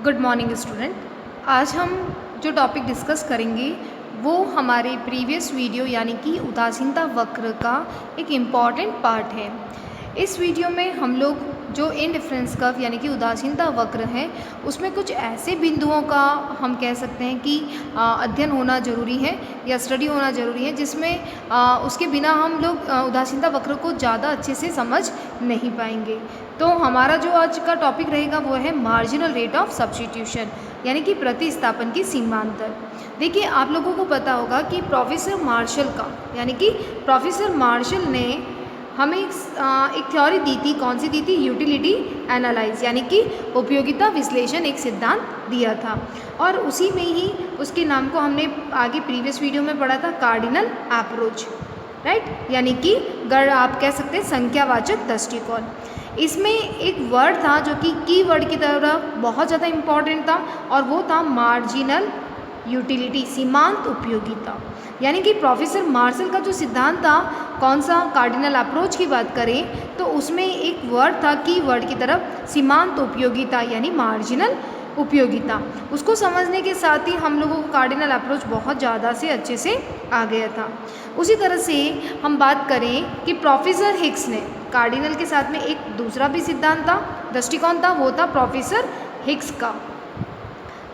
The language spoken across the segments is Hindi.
Good morning student. आज हम जो टॉपिक डिस्कस करेंगे वो हमारे प्रीवियस वीडियो यानी कि उदासीनता वक्र का एक इम्पॉर्टेंट पार्ट है। इस वीडियो में हम लोग जो इनडिफरेंस कर्व यानी कि उदासीनता वक्र है उसमें कुछ ऐसे बिंदुओं का हम कह सकते हैं कि अध्ययन होना ज़रूरी है या स्टडी होना ज़रूरी है, जिसमें उसके बिना हम लोग उदासीनता वक्र को ज़्यादा अच्छे से समझ नहीं पाएंगे। तो हमारा जो आज का टॉपिक रहेगा वो है मार्जिनल रेट ऑफ सब्स्टिट्यूशन यानी कि प्रतिस्थापन की सीमांतर। देखिए, आप लोगों को पता होगा कि प्रोफेसर मार्शल का यानी कि प्रोफेसर मार्शल ने हमें एक थ्योरी दी थी। कौन सी दी थी? यूटिलिटी एनालाइज यानी कि उपयोगिता विश्लेषण एक सिद्धांत दिया था, और उसी में ही उसके नाम को हमने आगे प्रीवियस वीडियो में पढ़ा था कार्डिनल अप्रोच, राइट, यानी कि आप कह सकते हैं संख्यावाचक दृष्टिकोण। इसमें एक वर्ड था जो कि की वर्ड की तरह बहुत ज़्यादा इम्पॉर्टेंट था, और वो था मार्जिनल यूटिलिटी, सीमांत उपयोगिता। यानी कि प्रोफेसर मार्शल का जो सिद्धांत था, कौन सा, कार्डिनल अप्रोच की बात करें तो उसमें एक वर्ड था की वर्ड की तरफ, सीमांत उपयोगिता यानी मार्जिनल उपयोगिता। उसको समझने के साथ ही हम लोगों को कार्डिनल अप्रोच बहुत ज़्यादा से अच्छे से आ गया था। उसी तरह से हम बात करें कि प्रोफेसर हिग्स ने कार्डिनल के साथ में एक दूसरा भी सिद्धांत था, दृष्टिकोण था, वो था प्रोफेसर हिग्स का।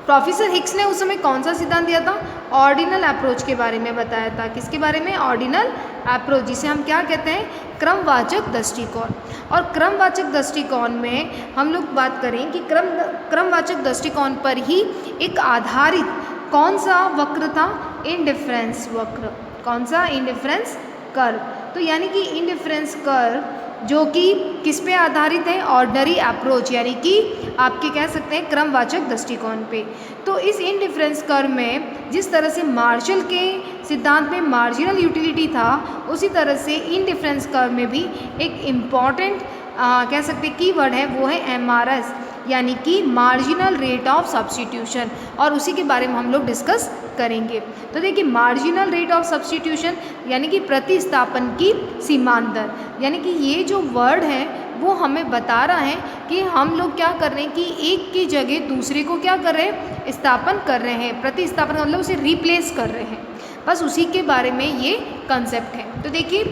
प्रोफेसर हिग्स ने उस समय कौन सा सिद्धांत दिया था? ऑर्डिनल अप्रोच के बारे में बताया था। किसके बारे में? ऑर्डिनल अप्रोच, जिसे हम क्या कहते हैं? क्रमवाचक दृष्टिकोण। और क्रमवाचक दृष्टिकोण में हम लोग बात करें कि क्रमवाचक दृष्टिकोण पर ही एक आधारित कौन सा वक्र था? इनडिफरेंस वक्र। कौन सा? Indifference curve. तो यानी कि इनडिफरेंस कर्व जो कि किस पे आधारित है? ऑर्डिनरी अप्रोच यानी कि आपके कह सकते हैं क्रमवाचक दृष्टिकोण पे। तो इस इनडिफरेंस कर्व में जिस तरह से मार्शल के सिद्धांत में मार्जिनल यूटिलिटी था, उसी तरह से इनडिफरेंस कर्व में भी एक इम्पॉर्टेंट कह सकते हैं कीवर्ड है, वो है MRS यानी कि मार्जिनल रेट ऑफ सब्स्टिट्यूशन, और उसी के बारे में हम लोग डिस्कस करेंगे। तो देखिए, मार्जिनल रेट ऑफ सब्स्टिट्यूशन यानी कि प्रतिस्थापन की सीमांतर, यानी कि ये जो वर्ड है वो हमें बता रहा है कि हम लोग क्या कर रहे हैं कि एक की जगह दूसरे को क्या कर रहे हैं? स्थापन कर रहे हैं। प्रतिस्थापन मतलब उसे रिप्लेस कर रहे हैं, बस उसी के बारे में ये कंसेप्ट है। तो देखिए,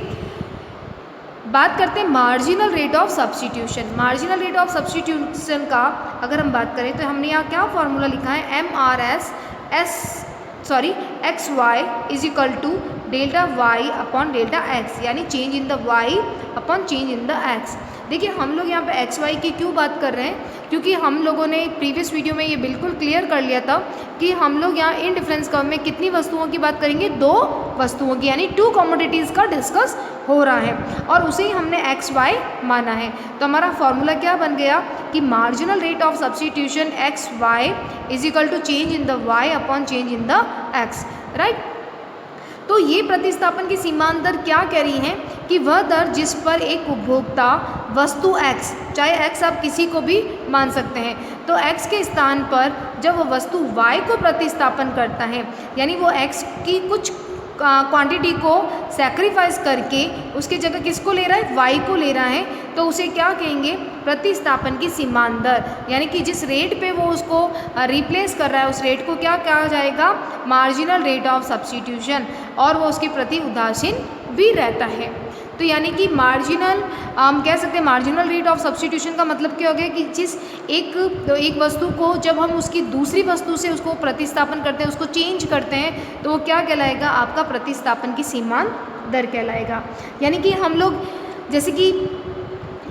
बात करते हैं marginal rate of substitution. Marginal rate of substitution का अगर हम बात करें तो हमने यहाँ क्या फॉर्मूला लिखा है? XY is equal to delta Y upon delta X, यानी change in the Y upon change in the X. देखिए, हम लोग यहाँ पे XY की क्यों बात कर रहे हैं? क्योंकि हम लोगों ने प्रीवियस वीडियो में ये बिल्कुल क्लियर कर लिया था कि हम लोग यहाँ इनडिफरेंस कर्व में कितनी वस्तुओं की बात करेंगे? 2 वस्तुओं की, यानी 2 कमोडिटीज़ का डिस्कस हो रहा है, और उसे ही हमने XY माना है। तो हमारा फॉर्मूला क्या बन गया कि marginal rate of substitution XY is equal to change in the Y upon change in the X, right. तो ये प्रतिस्थापन की सीमांतर क्या कह रही है कि वह दर जिस पर एक उपभोक्ता वस्तु X, चाहे X आप किसी को भी मान सकते हैं, तो X के स्थान पर जब वह वस्तु Y को प्रतिस्थापन करता है, यानी वो X की कुछ क्वांटिटी को सैक्रिफाइस करके उसके जगह किसको ले रहा है? Y को ले रहा है, तो उसे क्या कहेंगे? प्रतिस्थापन की सीमांतर, यानी कि जिस रेट पे वो उसको रिप्लेस कर रहा है उस रेट को क्या कहा जाएगा? मार्जिनल रेट ऑफ सब्स्टिट्यूशन, और वो उसके प्रति उदासीन भी रहता है। तो यानी कि मार्जिनल हम कह सकते हैं मार्जिनल रेट ऑफ सब्स्टिट्यूशन का मतलब क्या हो गया कि जिस एक वस्तु को जब हम उसकी दूसरी वस्तु से उसको प्रतिस्थापन करते हैं, उसको चेंज करते हैं, तो वो क्या कहलाएगा? आपका प्रतिस्थापन की सीमांत दर कहलाएगा। यानी कि हम लोग जैसे कि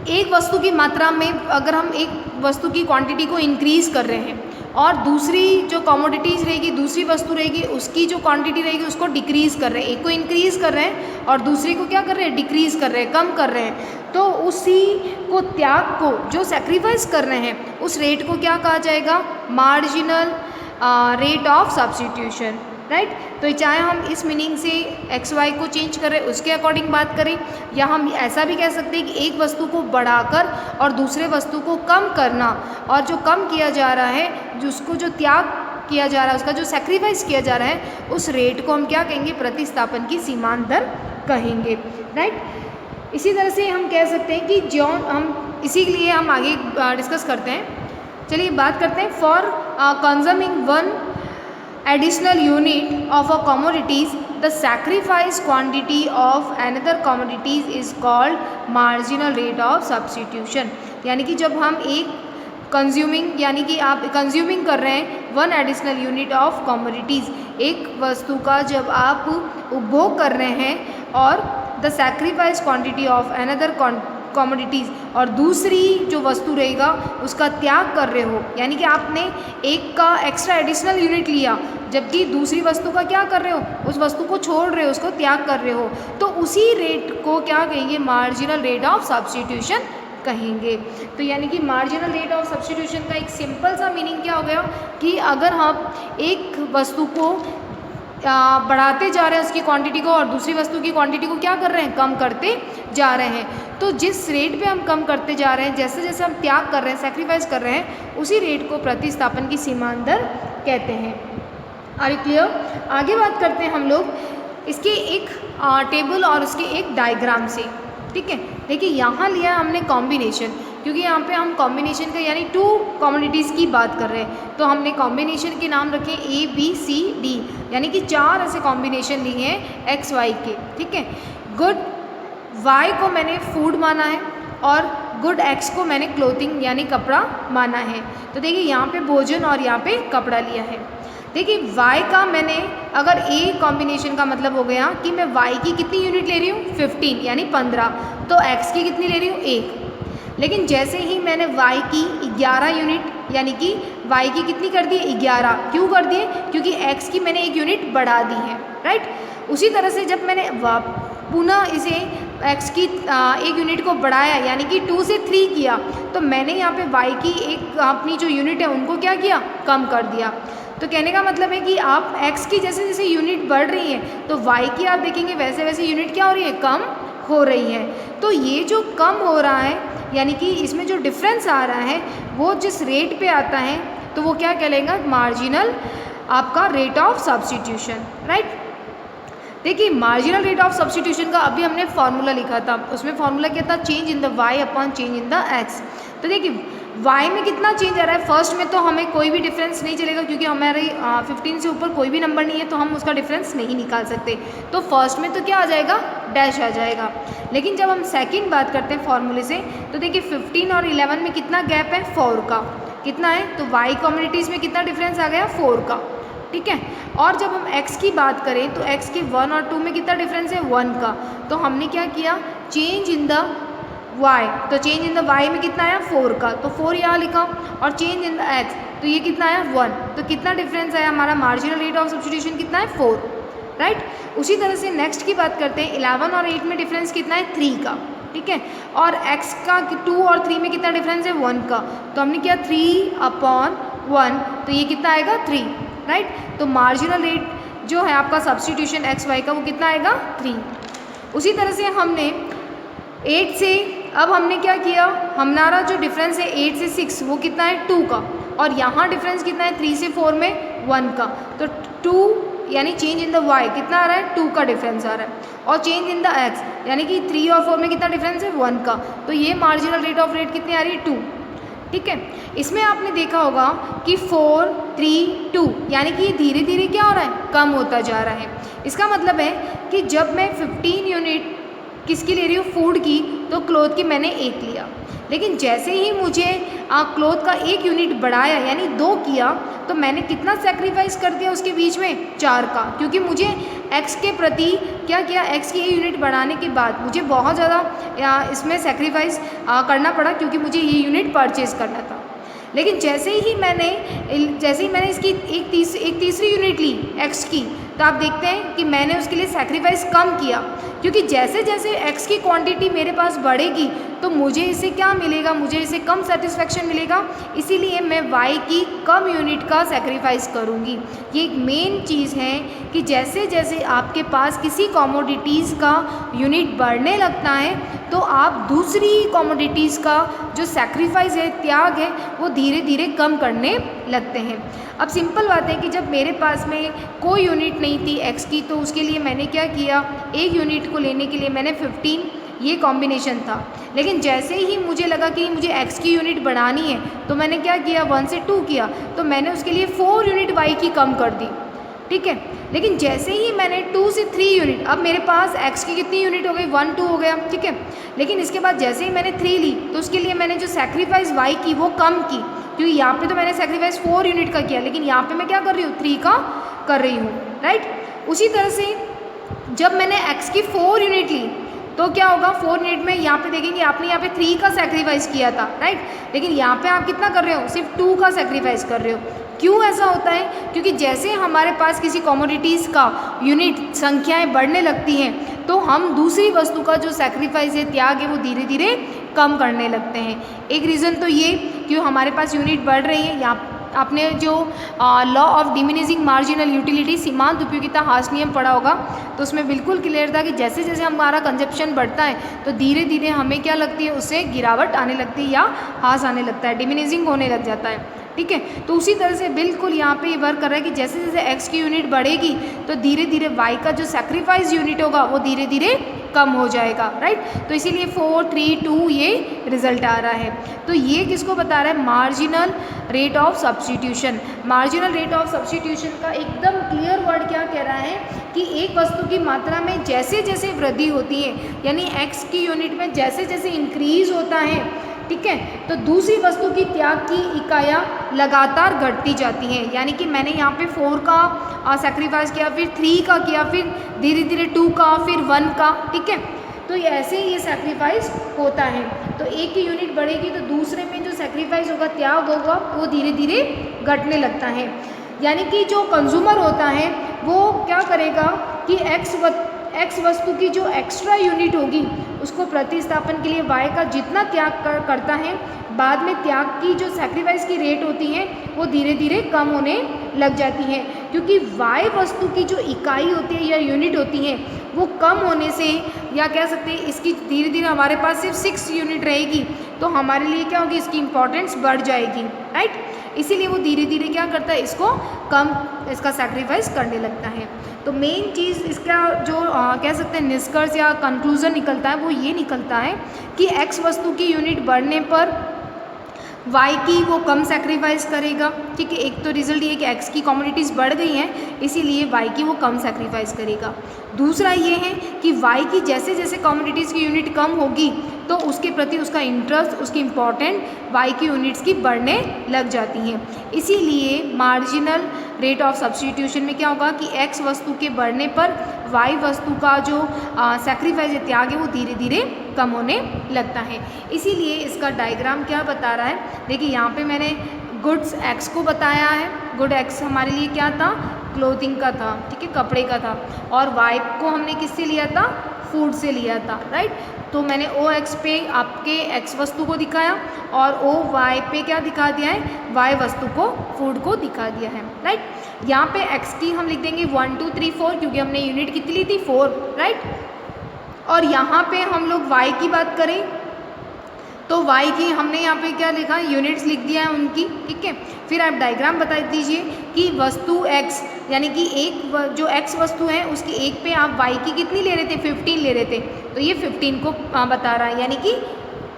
एक वस्तु की मात्रा में अगर हम एक वस्तु की क्वांटिटी को इंक्रीज़ कर रहे हैं, और दूसरी जो कमोडिटीज़ रहेगी, दूसरी वस्तु रहेगी, उसकी जो क्वांटिटी रहेगी उसको डिक्रीज़ कर रहे हैं। एक को इंक्रीज़ कर रहे हैं और दूसरी को क्या कर रहे हैं? डिक्रीज़ कर रहे हैं, कम कर रहे हैं। तो उसी को त्याग को जो सेक्रीफाइस कर रहे हैं उस रेट को क्या कहा जाएगा? Marginal rate of substitution, right. तो चाहे हम इस मीनिंग से XY को चेंज करें उसके अकॉर्डिंग बात करें, या हम ऐसा भी कह सकते हैं कि एक वस्तु को बढ़ाकर और दूसरे वस्तु को कम करना, और जो कम किया जा रहा है, जिसको जो त्याग किया जा रहा है, उसका जो सेक्रीफाइस किया जा रहा है, उस रेट को हम क्या कहेंगे? प्रतिस्थापन की सीमांत दर कहेंगे, राइट। इसी तरह से हम कह सकते हैं कि जो हम इसीलिए हम आगे डिस्कस करते हैं चलिए बात करते हैं। For consuming one additional unit of a commodities, the sacrifice quantity of another commodities is called marginal rate of substitution। यानी कि जब हम एक कंज्यूमिंग यानी कि आप कंज्यूमिंग कर रहे हैं one additional unit of commodities, एक वस्तु का जब आप उपभोग कर रहे हैं और the sacrifice quantity of another commodities, और दूसरी जो वस्तु रहेगा उसका त्याग कर रहे हो, यानी कि आपने एक का एक्स्ट्रा एडिशनल यूनिट लिया जबकि दूसरी वस्तु का क्या कर रहे हो, उस वस्तु को छोड़ रहे हो, उसको त्याग कर रहे हो, तो उसी रेट को क्या कहेंगे, मार्जिनल रेट ऑफ सब्स्टिट्यूशन कहेंगे। तो यानी कि मार्जिनल रेट ऑफ सब्स्टिट्यूशन का एक सिंपल सा मीनिंग क्या हो गया कि अगर हम एक वस्तु को बढ़ाते जा रहे हैं उसकी क्वांटिटी को और दूसरी वस्तु की क्वांटिटी को क्या कर रहे हैं, कम करते जा रहे हैं, तो जिस रेट पे हम कम करते जा रहे हैं, जैसे जैसे हम त्याग कर रहे हैं, सेक्रीफाइस कर रहे हैं, उसी रेट को प्रतिस्थापन की सीमांतर कहते हैं। Are you clear? आगे बात करते हैं हम लोग इसके एक टेबल और उसके एक डायग्राम से। ठीक है, देखिए यहाँ लिया हमने कॉम्बिनेशन, क्योंकि यहाँ पे हम कॉम्बिनेशन का यानी टू कमोडिटीज़ की बात कर रहे हैं, तो हमने कॉम्बिनेशन के नाम रखे A B C D, यानी कि 4 ऐसे कॉम्बिनेशन लिए हैं X Y के। ठीक है, गुड Y को मैंने फूड माना है और गुड X को मैंने क्लोथिंग यानी कपड़ा माना है। तो देखिए यहाँ पे भोजन और यहाँ पे कपड़ा लिया है। देखिए y का मैंने अगर A कॉम्बिनेशन का मतलब हो गया कि मैं y की कितनी यूनिट ले रही हूँ 15 यानी 15, तो x की कितनी ले रही हूँ 1। लेकिन जैसे ही मैंने y की 11 यूनिट यानी कि y की कितनी कर दी 11, क्यों कर दिए, क्योंकि x की मैंने 1 यूनिट बढ़ा दी है, राइट। उसी तरह से जब मैंने पुनः इसे x की 1 यूनिट को बढ़ाया यानी कि 2 से 3 किया, तो मैंने यहाँ पे y की एक अपनी जो यूनिट है उनको क्या किया, कम कर दिया। तो कहने का मतलब है कि आप x की जैसे जैसे यूनिट बढ़ रही है तो y की आप देखेंगे वैसे वैसे यूनिट क्या हो रही है, कम हो रही है। तो ये जो कम हो रहा है यानी कि इसमें जो डिफरेंस आ रहा है वो जिस रेट पे आता है तो वो क्या कहलाएगा, मार्जिनल आपका रेट ऑफ सब्स्टिट्यूशन, राइट। देखिए मार्जिनल रेट ऑफ सब्स्टिट्यूशन का अभी हमने फार्मूला लिखा था, उसमें फार्मूला क्या था, change in the y upon change in the x। तो देखिए y में कितना चेंज आ रहा है, फर्स्ट में तो हमें कोई भी डिफरेंस नहीं चलेगा क्योंकि हमारे 15 से ऊपर कोई भी नंबर नहीं है तो हम उसका डिफरेंस नहीं निकाल सकते, तो फर्स्ट में तो क्या आ जाएगा, डैश आ जाएगा। लेकिन जब हम सेकंड बात करते हैं फार्मूले से तो देखिए 15 और 11 में कितना गैप है, 4 का, कितना है, तो y कम्युनिटीज़ में कितना डिफरेंस आ गया, 4 का। ठीक है, और जब हम x की बात करें तो x के 1 और 2 में कितना डिफरेंस है, 1 का। तो हमने क्या किया, चेंज इन द y, तो चेंज इन द y में कितना आया, 4 का, तो 4 यहाँ लिखा, और चेंज इन द x तो ये कितना आया, 1। तो कितना डिफरेंस आया, हमारा मार्जिनल रेट ऑफ सब्स्टिट्यूशन कितना है, 4, राइट। उसी तरह से नेक्स्ट की बात करते हैं, 11 और 8 में डिफरेंस कितना है, 3 का। ठीक है, और x का 2 और 3 में कितना डिफरेंस है, 1 का। तो हमने किया 3/1, तो ये कितना आएगा, 3, राइट। तो मार्जिनल रेट जो है आपका सब्स्टिट्यूशन एक्स वाई का वो कितना आएगा, 3। उसी तरह से हमने 8 से, अब हमने क्या किया, हमारा जो डिफरेंस है 8 से 6 वो कितना है, 2 का, और यहाँ डिफरेंस कितना है 3 से 4 में 1 का। तो 2 यानी चेंज इन द y कितना आ रहा है, 2 का डिफरेंस आ रहा है, और चेंज इन द x यानी कि 3 और 4 में कितना डिफरेंस है, 1 का। तो ये मार्जिनल रेट ऑफ रेट कितनी आ रही है, 2। ठीक है, इसमें आपने देखा होगा कि 4, 3, 2 यानी कि ये धीरे धीरे क्या हो रहा है, कम होता जा रहा है। इसका मतलब है कि जब मैं 15 यूनिट किसकी ले रही हूँ, फूड की, तो क्लोथ की मैंने 1 लिया, लेकिन जैसे ही मुझे क्लोथ का 1 यूनिट बढ़ाया यानी 2 किया, तो मैंने कितना सेक्रीफाइस कर दिया उसके बीच में, 4 का, क्योंकि मुझे x के प्रति क्या किया, x की 1 यूनिट बढ़ाने के बाद मुझे बहुत ज़्यादा इसमें सेक्रीफाइस करना पड़ा क्योंकि मुझे ये यूनिट परचेज़ करना था। लेकिन जैसे ही मैंने इसकी एक तीसरी यूनिट ली x की, तो आप देखते हैं कि मैंने उसके लिए सेक्रीफाइस कम किया, क्योंकि जैसे जैसे x की क्वांटिटी मेरे पास बढ़ेगी तो मुझे इससे क्या मिलेगा, मुझे इससे कम सेटिस्फेक्शन मिलेगा, इसीलिए मैं y की कम यूनिट का सेक्रीफाइस करूँगी। ये एक मेन चीज़ है कि जैसे जैसे आपके पास किसी कमोडिटीज़ का यूनिट बढ़ने लगता है तो आप दूसरी कमोडिटीज़ का जो सेक्रीफाइस है, त्याग है, वो धीरे धीरे कम करने लगते हैं। अब सिंपल बात है कि जब मेरे पास में कोई यूनिट नहीं थी x की, तो उसके लिए मैंने क्या किया, 1 यूनिट को लेने के लिए मैंने 15 ये कॉम्बिनेशन था। लेकिन जैसे ही मुझे लगा कि मुझे x की यूनिट बढ़ानी है तो मैंने क्या किया, 1 से 2 किया, तो मैंने उसके लिए 4 यूनिट y की कम कर दी, ठीक है। लेकिन जैसे ही मैंने 2 से 3 यूनिट, अब मेरे पास x की कितनी यूनिट हो गई, 1 2 हो गया, ठीक है। लेकिन इसके बाद जैसे ही मैंने 3 ली तो उसके लिए मैंने जो सेक्रीफाइस y की वो कम की, क्योंकि यहाँ पे तो मैंने सेक्रीफाइस 4 यूनिट का किया, लेकिन यहाँ पे मैं क्या कर रही हूँ, 3 का कर रही हूँ, राइट। उसी तरह से जब मैंने x की 4 यूनिट ली तो क्या होगा, 4 यूनिट में यहाँ पे देखेंगे आपने यहाँ पे 3 का सेक्रीफाइस किया था, राइट। लेकिन यहाँ पे आप कितना कर रहे हो, सिर्फ 2 का सेक्रीफाइस कर रहे हो। क्यों ऐसा होता है, क्योंकि जैसे हमारे पास किसी कमोडिटीज़ का यूनिट संख्याएं बढ़ने लगती हैं तो हम दूसरी वस्तु का जो सेक्रीफाइस है, त्याग है, वो धीरे धीरे कम करने लगते हैं। एक रीज़न तो ये कि हमारे पास यूनिट बढ़ रही है। यहाँ आपने जो law of diminishing marginal utility, सीमांत उपयोगिता ह्रास नियम पढ़ा होगा, तो उसमें बिल्कुल क्लियर था कि जैसे जैसे हमारा कंजप्शन बढ़ता है तो धीरे धीरे हमें क्या लगती है, उससे गिरावट आने लगती है या ह्रास आने लगता है, डिमिनिशिंग होने लग जाता है, ठीक है। तो उसी तरह से बिल्कुल यहाँ पे ये वर्क कर रहा है कि जैसे जैसे x की यूनिट बढ़ेगी तो धीरे धीरे y का जो सेक्रीफाइस यूनिट होगा वो धीरे धीरे कम हो जाएगा, राइट। तो इसीलिए 4 3 2 ये रिजल्ट आ रहा है। तो ये किसको बता रहा है, marginal rate of substitution. Marginal rate of substitution का एकदम क्लियर वर्ड क्या कह रहा है कि एक वस्तु की मात्रा में जैसे जैसे वृद्धि होती है, यानी x की यूनिट में जैसे जैसे इंक्रीज होता है, ठीक है, तो दूसरी वस्तु की त्याग की इकाइयाँ लगातार घटती जाती हैं। यानी कि मैंने यहाँ पे 4 का सेक्रीफाइस किया, फिर 3 का किया, फिर धीरे धीरे 2 का, फिर 1 का, ठीक है। तो ऐसे ही ये सेक्रीफाइस होता है। तो एक की यूनिट बढ़ेगी तो दूसरे में जो सेक्रीफाइस होगा, त्याग होगा, वो धीरे धीरे घटने लगता है। यानी कि जो कंज्यूमर होता है वो क्या करेगा कि एक्स वस्तु की जो एक्स्ट्रा यूनिट होगी उसको प्रतिस्थापन के लिए y का जितना त्याग करता है, बाद में त्याग की जो सेक्रीफाइस की रेट होती है वो धीरे धीरे कम होने लग जाती है, क्योंकि y वस्तु की जो इकाई होती है या यूनिट होती है वो कम होने से, या कह सकते हैं इसकी धीरे धीरे हमारे पास सिर्फ 6 यूनिट रहेगी तो हमारे लिए क्या होगी, इसकी इंपॉर्टेंस बढ़ जाएगी, राइट। इसीलिए वो धीरे धीरे क्या करता है, इसको कम, इसका सेक्रीफाइस करने लगता है। तो मेन चीज़ इसका जो कह सकते हैं निष्कर्ष या कंक्लूज़न निकलता है वो ये निकलता है कि x वस्तु की यूनिट बढ़ने पर y की वो कम सेक्रीफाइस करेगा, ठीक है। एक तो रिजल्ट ये कि x की कमोडिटीज़ बढ़ गई हैं इसीलिए y की वो कम सेक्रीफाइस करेगा। दूसरा ये है कि y की जैसे जैसे कमोडिटीज़ की यूनिट कम होगी तो उसके प्रति उसका इंटरेस्ट, उसकी इम्पॉर्टेंट y की यूनिट्स की बढ़ने लग जाती हैं। इसीलिए मार्जिनल रेट ऑफ सब्स्टिट्यूशन में क्या होगा कि x वस्तु के बढ़ने पर y वस्तु का जो सेक्रीफाइस या त्याग है वो धीरे धीरे कम होने लगता है। इसीलिए इसका डायग्राम क्या बता रहा है, देखिए यहाँ पे मैंने गुड्स x को बताया है। गुड x हमारे लिए क्या था, क्लोथिंग का था, ठीक है, कपड़े का था। और y को हमने किससे लिया था, फूड से लिया था, राइट। तो मैंने ओ एक्स पे आपके x वस्तु को दिखाया और ओ वाई पे क्या दिखा दिया है, y वस्तु को, फूड को दिखा दिया है, राइट। यहाँ पे x की हम लिख देंगे 1 2 3 4 क्योंकि हमने यूनिट कितनी ली थी, 4, राइट। और यहाँ पे हम लोग y की बात करें तो y की हमने यहाँ पे क्या लिखा, यूनिट्स लिख दिया है उनकी, ठीक है। फिर आप डायग्राम बता दीजिए कि वस्तु x यानी कि एक जो x वस्तु है उसकी एक पे आप y की कितनी ले रहे थे, 15 ले रहे थे, तो ये 15 को बता रहा है, यानी कि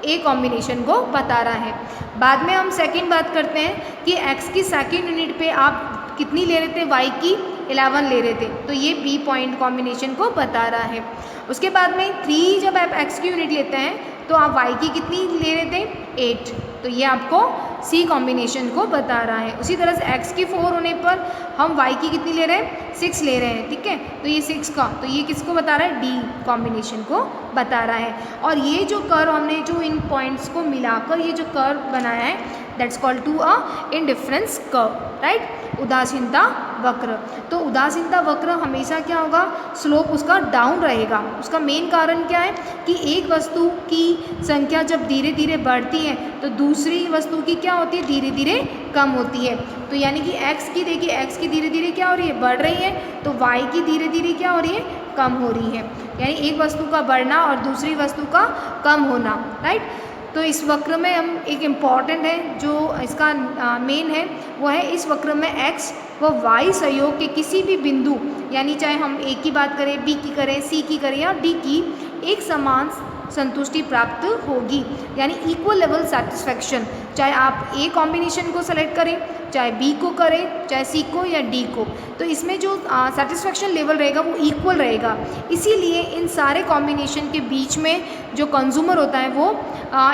ए कॉम्बिनेशन को बता रहा है। बाद में हम सेकंड बात करते हैं कि x की सेकंड यूनिट पे आप कितनी ले रहे थे, y की 11 ले रहे थे, तो ये बी पॉइंट कॉम्बिनेशन को बता रहा है। उसके बाद में 3 जब आप x की यूनिट लेते हैं तो आप y की कितनी ले रहे थे, 8, तो ये आपको सी कॉम्बिनेशन को बता रहा है। उसी तरह से x की 4 होने पर हम y की कितनी ले रहे हैं, 6 ले रहे हैं, ठीक है। तो ये 6 का, तो ये किसको बता रहा है, डी कॉम्बिनेशन को बता रहा है। और ये जो कर्व हमने जो इन पॉइंट्स को मिलाकर ये जो कर्व बनाया है that's called to a indifference curve, right, उदासीनता वक्र। तो उदासीनता वक्र हमेशा क्या होगा, स्लोप उसका डाउन रहेगा। उसका मेन कारण क्या है कि एक वस्तु की संख्या जब धीरे धीरे बढ़ती है तो दूसरी वस्तु की क्या होती है, धीरे धीरे कम होती है। तो यानी कि x की, देखिए x की धीरे धीरे क्या हो रही है, बढ़ रही है, तो y की धीरे धीरे क्या हो रही है, कम हो रही है। यानी एक वस्तु का बढ़ना और दूसरी वस्तु का कम होना, राइट। तो इस वक्र में हम एक इम्पॉर्टेंट है जो इसका मेन है वो है, इस वक्र में x व y सहयोग के किसी भी बिंदु, यानी चाहे हम a की बात करें, b की करें, c की करें या d की, एक समान संतुष्टि प्राप्त होगी, यानी इक्वल लेवल सेटिस्फैक्शन। चाहे आप ए कॉम्बिनेशन को सेलेक्ट करें, चाहे बी को करें, चाहे सी को या डी को, तो इसमें जो सेटिस्फैक्शन लेवल रहेगा वो इक्वल रहेगा। इसीलिए इन सारे कॉम्बिनेशन के बीच में जो कंज्यूमर होता है वो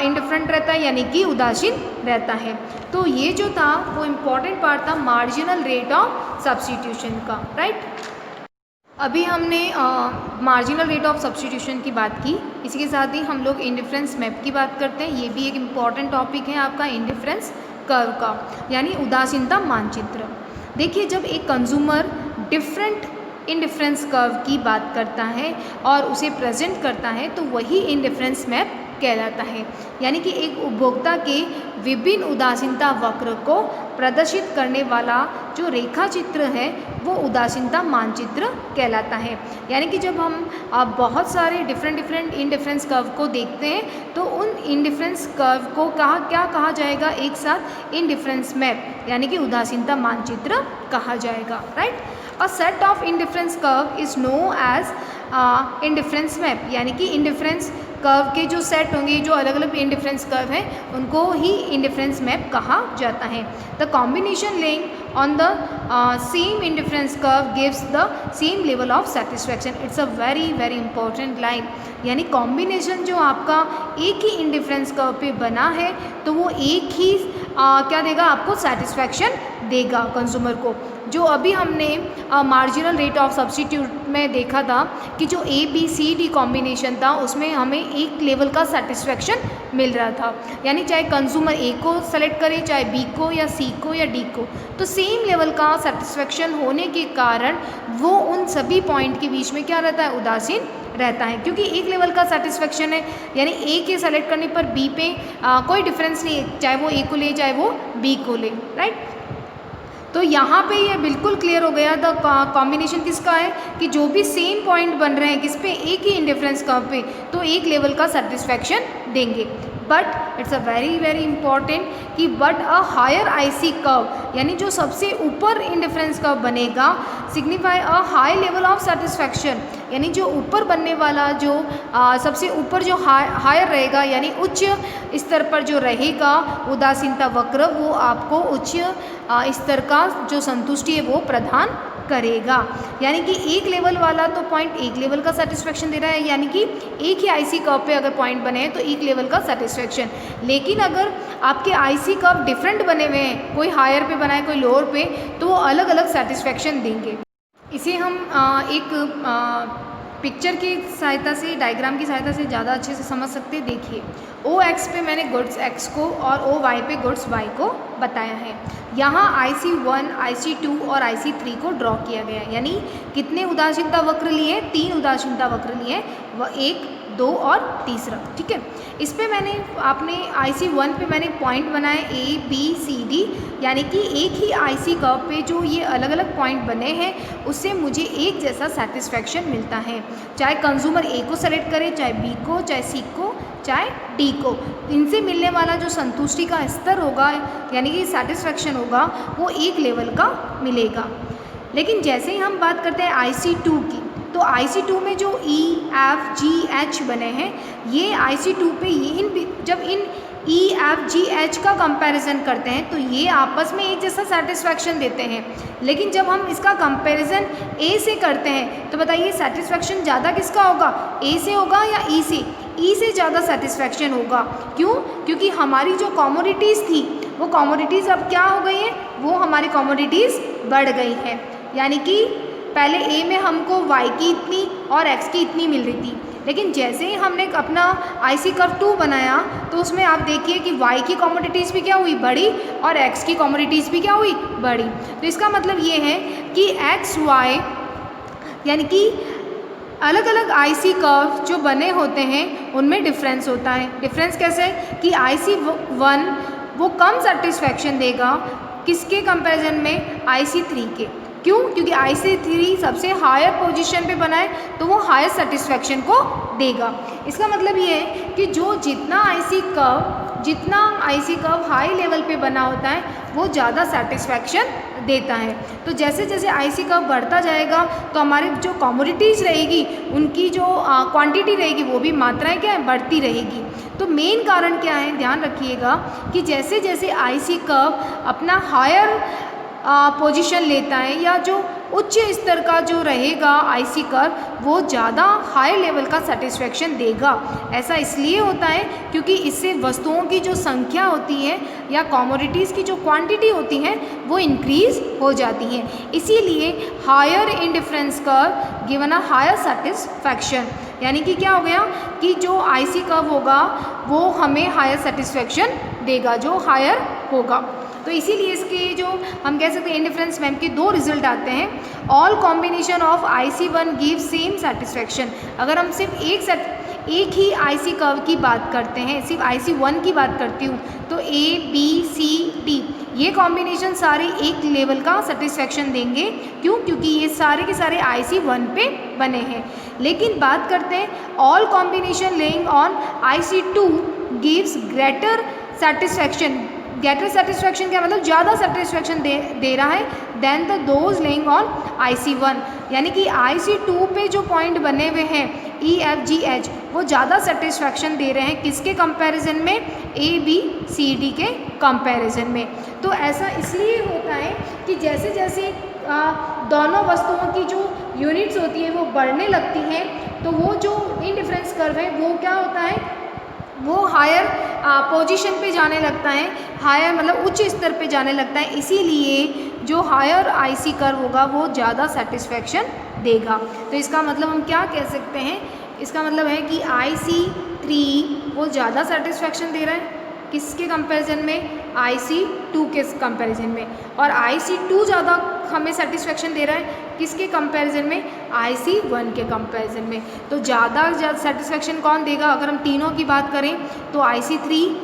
इंडिफरेंट रहता है, यानी कि उदासीन रहता है। तो ये जो था वो इम्पॉर्टेंट पार्ट था मार्जिनल रेट ऑफ सब्स्टिट्यूशन का, राइट। अभी हमने मार्जिनल रेट ऑफ सब्स्टिट्यूशन की बात की, इसी के साथ ही हम लोग इंडिफरेंस मैप की बात करते हैं। ये भी एक इम्पॉर्टेंट टॉपिक है आपका इंडिफरेंस कर्व का, यानी उदासीनता मानचित्र। देखिए, जब एक कंज्यूमर डिफरेंट इंडिफरेंस कर्व की बात करता है और उसे प्रेजेंट करता है तो वही इंडिफरेंस मैप कहलाता है, यानी कि एक उपभोक्ता के विभिन्न उदासीनता वक्र को प्रदर्शित करने वाला जो रेखा चित्र है वो उदासीनता मानचित्र कहलाता है। यानी कि जब हम बहुत सारे डिफरेंट इंडिफरेंस कर्व को देखते हैं तो उन इंडिफरेंस कर्व को क्या कहा जाएगा एक साथ, इंडिफरेंस मैप, यानी कि उदासीनता मानचित्र कहा जाएगा, राइट। A set of indifference curve is known as indifference map, यानी कि इंडिफरेंस कर्व के जो सेट होंगे, जो अलग अलग इंडिफरेंस कर्व हैं, उनको ही इंडिफरेंस मैप कहा जाता है। The combination lying on the same indifference curve gives the same level of satisfaction. It's a very important line, यानी कॉम्बिनेशन जो आपका एक ही इंडिफरेंस कर्व पे बना है तो वो एक ही क्या देगा आपको, सेटिस्फैक्शन देगा कंज्यूमर को। जो अभी हमने मार्जिनल रेट ऑफ सब्स्टिट्यूट में देखा था कि जो A B C D combination था उसमें हमें एक लेवल का सेटिस्फैक्शन मिल रहा था, यानी चाहे कंज्यूमर ए को सेलेक्ट करे, चाहे बी को या सी को या डी को, तो सेम लेवल का सेटिस्फैक्शन होने के कारण वो उन सभी पॉइंट के बीच में क्या रहता है, उदासीन रहता है, क्योंकि एक लेवल का सेटिस्फैक्शन है। यानी ए के सेलेक्ट करने पर बी पे कोई डिफरेंस नहीं है, चाहे वो ए को ले चाहे वो बी को ले, राइट। तो यहाँ पे ये बिल्कुल क्लियर हो गया द कॉम्बिनेशन किसका है कि जो भी सेम पॉइंट बन रहे हैं किस पे, एक ही इंडिफरेंस कर्व पे, तो एक लेवल का सेटिस्फैक्शन देंगे। But it's a very important कि but a higher IC curve, यानी जो सबसे ऊपर इंडिफरेंस कर्व बनेगा, signify a high level of satisfaction, यानी जो ऊपर बनने वाला जो सबसे ऊपर जो हायर रहेगा, यानी उच्च स्तर पर जो रहेगा उदासीनता वक्र, वो आपको उच्च स्तर का जो संतुष्टि है वो प्रदान करेगा। यानी कि एक लेवल वाला तो पॉइंट एक लेवल का सेटिस्फैक्शन दे रहा है, यानी कि एक ही आईसी कर्व पे अगर पॉइंट बने हैं तो एक लेवल का सेटिस्फैक्शन। लेकिन अगर आपके आईसी कर्व डिफरेंट बने हुए हैं, कोई हायर पे बना है कोई लोअर पे, तो वो अलग अलग सेटिस्फैक्शन देंगे। इसे हम एक पिक्चर की सहायता से, डायग्राम की सहायता से ज़्यादा अच्छे से समझ सकते हैं। देखिए, ओ एक्स पे मैंने गुड्स एक्स को और ओ वाई पे गुड्स वाई को बताया है। यहाँ IC1, IC2 और IC3 को ड्रॉ किया गया है, यानी कितने उदासीनता वक्र लिए, 3 उदासीनता वक्र लिए, वह 1, 2 और तीसरा, ठीक है। इस पे मैंने आपने IC1 पे मैंने पॉइंट बनाए A, B, C, D, यानी कि एक ही IC कर्व पे जो ये अलग अलग पॉइंट बने हैं उससे मुझे एक जैसा सेटिस्फैक्शन मिलता है, चाहे कंज्यूमर A को सेलेक्ट करे, चाहे B को, चाहे C को, चाहे D को। इनसे मिलने वाला जो संतुष्टि का स्तर होगा, यानी कि सेटिस्फैक्शन होगा, वो एक लेवल का मिलेगा। लेकिन जैसे ही हम बात करते हैं IC2 की, तो IC2 में जो E, F, G, H बने हैं, ये IC2 पे जब इन E, F, G, H का कंपैरिजन करते हैं तो ये आपस में एक जैसा सेटिस्फैक्शन देते हैं। लेकिन जब हम इसका कंपैरिजन A से करते हैं तो बताइए सेटिस्फैक्शन ज़्यादा किसका होगा, A से होगा या E से? E से ज़्यादा सेटिस्फैक्शन होगा। क्यों? क्योंकि हमारी जो कमोडिटीज़ थी वो कमोडिटीज़ अब क्या हो गई हैं, वो हमारी कमोडिटीज़ बढ़ गई हैं। यानी कि पहले A में हमको Y की इतनी और X की इतनी मिल रही थी, लेकिन जैसे ही हमने अपना IC कर्व 2 बनाया तो उसमें आप देखिए कि Y की कमोडिटीज़ भी क्या हुई, बढ़ी, और X की कमोडिटीज़ भी क्या हुई, बढ़ी। तो इसका मतलब ये है कि X, Y यानी कि अलग अलग IC कर्व जो बने होते हैं उनमें डिफरेंस होता है। डिफरेंस कैसे कि IC1 वो कम सेटिस्फैक्शन देगा किसके कंपैरिजन में, IC3 के। क्यों? क्योंकि IC3 सबसे हायर पोजीशन पे बना है तो वो हायर सेटिस्फैक्शन को देगा। इसका मतलब ये है कि जितना IC कर्व हाई लेवल पे बना होता है वो ज़्यादा सेटिस्फैक्शन देता है। तो जैसे जैसे IC कर्व बढ़ता जाएगा तो हमारे जो कमोडिटीज़ रहेगी उनकी जो क्वांटिटी रहेगी वो भी मात्राएं क्या है, बढ़ती रहेगी। तो मेन कारण क्या है, ध्यान रखिएगा कि जैसे जैसे IC कर्व अपना हायर पोजीशन लेता है या जो उच्च स्तर का जो रहेगा IC कर्व वो ज़्यादा हाई लेवल का सेटिस्फैक्शन देगा। ऐसा इसलिए होता है क्योंकि इससे वस्तुओं की जो संख्या होती है या कमोडिटीज़ की जो क्वांटिटी होती है वो इंक्रीज हो जाती है। इसीलिए higher indifference curve given a higher satisfaction, यानी कि क्या हो गया कि जो IC कर्व होगा वो हमें हायर सेटिस्फैक्शन देगा, जो हायर होगा। तो इसीलिए इसके जो हम कह सकते हैं इंडिफरेंस मैम के दो रिजल्ट आते हैं। All combination of IC1 give same satisfaction. अगर हम सिर्फ एक ही IC कर्व की बात करते हैं, सिर्फ IC1 की बात करती हूँ, तो A B C D ये कॉम्बिनेशन सारे एक लेवल का सेटिस्फैक्शन देंगे। क्यों? क्योंकि ये सारे के सारे IC1 पे बने हैं। लेकिन बात करते हैं all combination lying on IC2 gives greater satisfaction. Greater satisfaction क्या मतलब, ज़्यादा सेटिस्फैक्शन दे रहा है than the those lying on IC1, यानी कि IC2 पे जो पॉइंट बने हुए हैं E F G H वो ज़्यादा सेटिस्फैक्शन दे रहे हैं किसके कंपैरिजन में, A B C D के कंपैरिजन में। तो ऐसा इसलिए होता है कि जैसे जैसे दोनों वस्तुओं की जो यूनिट्स होती है वो बढ़ने लगती हैं तो वो जो इंडिफरेंस कर्व है वो क्या होता है, वो हायर पोजीशन पे जाने लगता है, हायर मतलब उच्च स्तर पे जाने लगता है। इसीलिए जो हायर IC कर्व होगा वो ज़्यादा सेटिस्फैक्शन देगा। तो इसका मतलब हम क्या कह सकते हैं, इसका मतलब है कि IC3 वो ज़्यादा सेटिस्फैक्शन दे रहा है किसके कंपैरिजन में, IC2 के कंपैरिजन में, और IC2 ज़्यादा हमें सेटिस्फैक्शन दे रहा है किसके कंपैरिजन में, IC1 के कंपैरिजन में। तो ज़्यादा सेटिस्फैक्शन कौन देगा, अगर हम तीनों की बात करें तो IC3,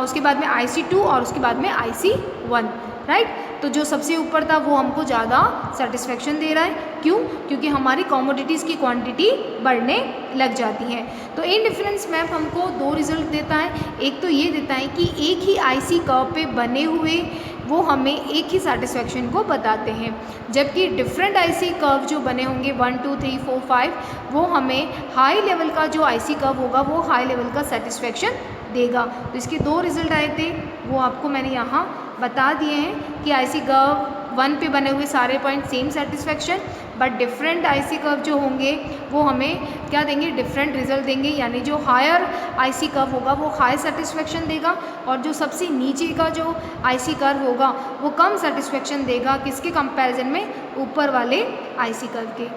उसके बाद में IC2 और उसके बाद में IC1, राइट। तो जो सबसे ऊपर था वो हमको ज़्यादा सेटिस्फैक्शन दे रहा है। क्यों? क्योंकि हमारी कमोडिटीज़ की क्वांटिटी बढ़ने लग जाती है। तो इंडिफरेंस मैप हमको दो रिजल्ट देता है। एक तो ये देता है कि एक ही IC कर्व पे बने हुए वो हमें एक ही सेटिस्फैक्शन को बताते हैं, जबकि डिफरेंट IC कर्व जो बने होंगे 1 2 3 4 5 वो हमें हाई लेवल का जो IC कर्व होगा वो हाई लेवल का सेटिस्फैक्शन देगा। तो इसके दो रिजल्ट आए थे वो आपको मैंने यहाँ बता दिए हैं कि IC कर्व 1 पे बने हुए सारे point same satisfaction, but different IC curve जो होंगे वो हमें क्या देंगे, डिफरेंट रिजल्ट देंगे। यानी जो हायर IC कर्व होगा वो हाई सेटिस्फैक्शन देगा और जो सबसे नीचे का जो IC कर्व होगा वो कम सेटिस्फैक्शन देगा किसके कंपैरिजन में, ऊपर वाले IC कर्व के।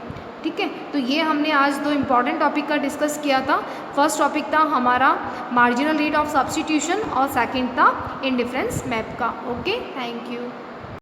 ठीक है, तो ये हमने आज दो इम्पॉर्टेंट टॉपिक का डिस्कस किया था। फर्स्ट टॉपिक था हमारा मार्जिनल रेट ऑफ सब्स्टिट्यूशन और सेकंड था इंडिफरेंस मैप का। Okay, thank you.